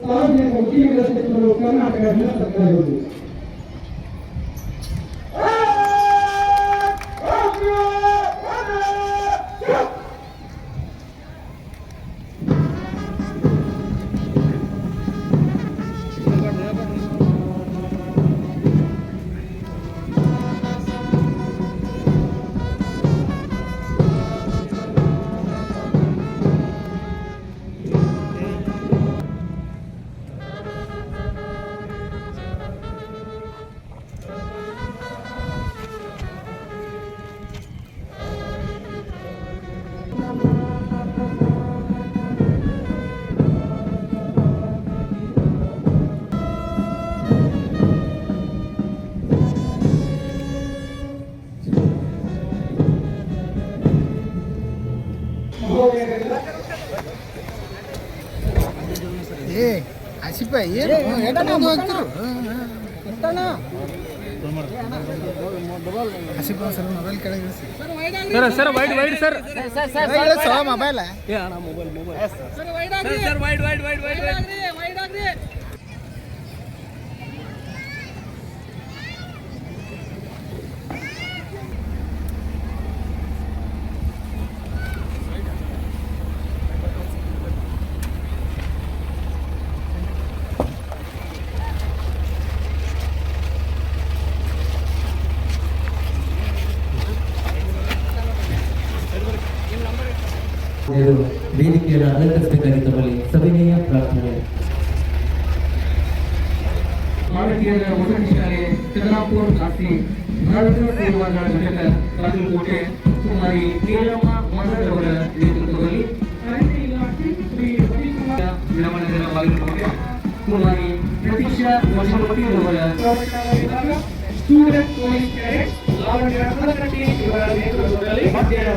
ಸಾರ್ವಜನಿಕ ಉದ್ಯಮಿಗಳ ಸಚಿವರು ಕರ್ನಾಟಕ ಸರ್ಕಾರಗಳು. Sir wide wide sir mobile sir wide wide wide wide ವೇದಿಕೆಯನ್ನು ಅಲಂಕರಿಸಬೇಕಾಗಿ ತಮ್ಮಲ್ಲಿ ಸವಿನಯ ಪ್ರಾರ್ಥನೆ. ಭಾರತೀಯರ ವಸತಿ ಶಾಲೆ ಚಂದ್ರಾಪುರ ಕಾಸಿ ಬಾಗಲಕೋಟೆ ಕುಮಾರಿ ನೀಲಮ್ಮ ಮಠದವರ ನೇತೃತ್ವದಲ್ಲಿ ವಿರಮಣದ ಬಾಗಲಕೋಟೆ ಕುಮಾರಿ ಪ್ರತೀಕ್ಷಾ ವಶಮತಿಯವರ ಸ್ಟೂಡೆಂಟ್ ಪೊಲೀಸ್ ಕ್ಯಾಡೆಟ್ ಇವರ ನೇತೃತ್ವದಲ್ಲಿ ಮಧ್ಯಾಹ್ನ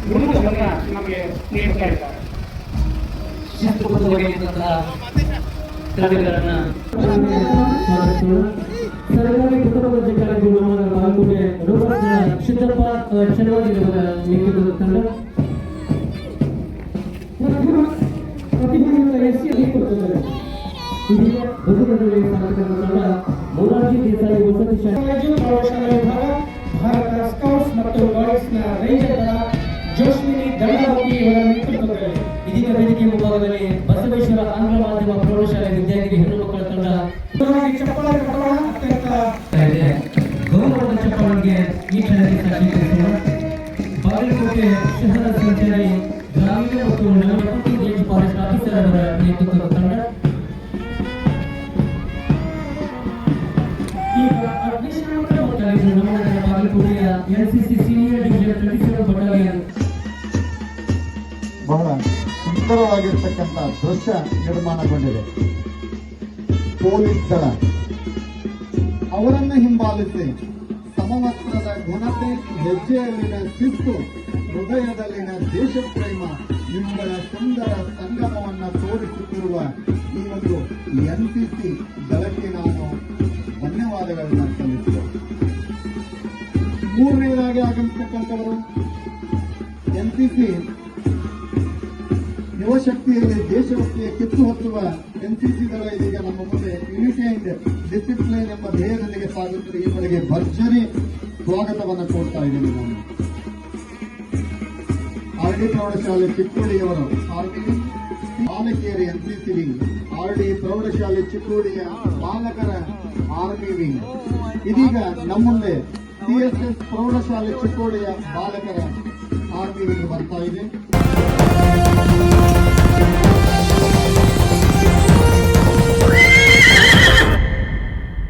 ಗುರುಗಳನ್ನು ನಮಗೆ ನೀಡ್ತಾ ಇದ್ದಾರೆ. ಸರ್ಕಾರಿ ಕುಟುಂಬ ಜಗಳ ಬಾಗಲಕೋಟೆ ಸಿದ್ದಪ್ಪ ಶನಿವಾರವರ ನೇತೃತ್ವದ ತಂಡ ಮೊರಾರ್ಜಿ ದೇಸಾಯಿ ವಸತಿ ಶಾಲೆ ಭಾರತ ಸ್ಕೌಟ್ಸ್ ಮತ್ತು ಗೈಡ್ಸ್ನ ರೇಂಜರ್ ದಳ ಜೋಶ್ಮಿನಿ ದಂಡವತಿ ಇವರ ನೇತೃತ್ವದಲ್ಲಿ ಇದೀಗ ವೇದಿಕೆ ಮುಂಭಾಗದಲ್ಲಿ ಬಸವೇಶ್ವರ ಆಂಗ್ಲ ಮಾಧ್ಯಮ ಪ್ರೌಢಶಾಲೆ ವಿದ್ಯಾರ್ಥಿ ಹೆಣ್ಣು ಮಕ್ಕಳ ತಂಡ ಗೌರವದ ಚಪ್ಪಾಳಿಗೆ ಈ ಕ್ಷಣಕ್ಕೆ ಸಾಕ್ಷೀಕರಿಸೋಣ. ಬಾಗಲಕೋಟೆ ಶಹರ ಸಂಚಾರಿ ಗ್ರಾಮೀಣ ಮತ್ತು ನಲವತ್ತು ಗೇಜ್ ಫಾರೆಸ್ಟ್ ಆಫೀಸರ್ ಅವರ ನೇತೃತ್ವದ ತಂಡ ಈಗ ಅಗ್ನಿಶಾಮಕ ನಮ್ಮೂರಿನ ಬಾಗಲಕೋಟೆಯ ಎನ್ಸಿಸಿ ಸೀನಿಯರ್ ಡಿವಿಷನ್ 27 ಬಟಾಲಿಯನ್ ಬಹಳ ಸುಂದರವಾಗಿರ್ತಕ್ಕಂಥ ದೃಶ್ಯ ನಿರ್ಮಾಣಗೊಂಡಿದೆ. ಪೊಲೀಸ್ ದಳ ಅವರನ್ನು ಹಿಂಬಾಲಿಸಿ ಸಮವಸ್ತ್ರದ ಘನತೆ, ಹೆಜ್ಜೆಯಲ್ಲಿನ ಶಿಸ್ತು, ಹೃದಯದಲ್ಲಿನ ದೇಶಪ್ರೇಮ ಇವುಗಳ ಸುಂದರ ಸಂಗಮವನ್ನು ತೋರಿಸುತ್ತಿರುವ ಈ ಒಂದು ಎನ್ಸಿಸಿ ದಳಕ್ಕೆ ನಾವು ಧನ್ಯವಾದಗಳನ್ನು ಸಲ್ಲಿಸುತ್ತೇವೆ. ಮೂರನೇದಾಗಿ ಆಗಮಿಸತಕ್ಕಂಥವರು ಎನ್ಸಿಸಿ ಯುವಶಕ್ತಿಯಲ್ಲಿ ದೇಶಭಕ್ತಿಯ ಕಿತ್ತು ಹೊತ್ತುವ ಎನ್ಸಿಸಿ ದಳ ಇದೀಗ ನಮ್ಮ ಮುಂದೆ ಯೂನಿಟಿ ಅಂಡ್ ಡಿಸಿಪ್ಲಿನ್ ಎಂಬ ಧ್ಯೇಯದೊಂದಿಗೆ ಸಾಗುತ್ತದೆ. ಈ ಬಳಿಗೆ ಭರ್ಜರಿ ಸ್ವಾಗತವನ್ನು ಕೊಡ್ತಾ ಇದ್ದೇನೆ ನಾನು. ಆರ್ಡಿ ಪ್ರೌಢಶಾಲೆ ಚಿಕ್ಕೋಡಿಯವರು ಬಾಲಕಿಯರ ಎನ್ಸಿಸಿ ವಿಂಗ್, ಆರ್ಡಿ ಪ್ರೌಢಶಾಲೆ ಚಿಕ್ಕೋಡಿಯ ಬಾಲಕರ ಆರ್ಮಿ ವಿಂಗ್ ಇದೀಗ ನಮ್ಮ ಮುಂದೆ ಸಿಎಸ್ಎಸ್ ಪ್ರೌಢಶಾಲೆ ಚಿಕ್ಕೋಡಿಯ ಬಾಲಕರ ಆರ್ಮಿ ವಿಂಗ್ ಬರ್ತಾ ಇದೆ.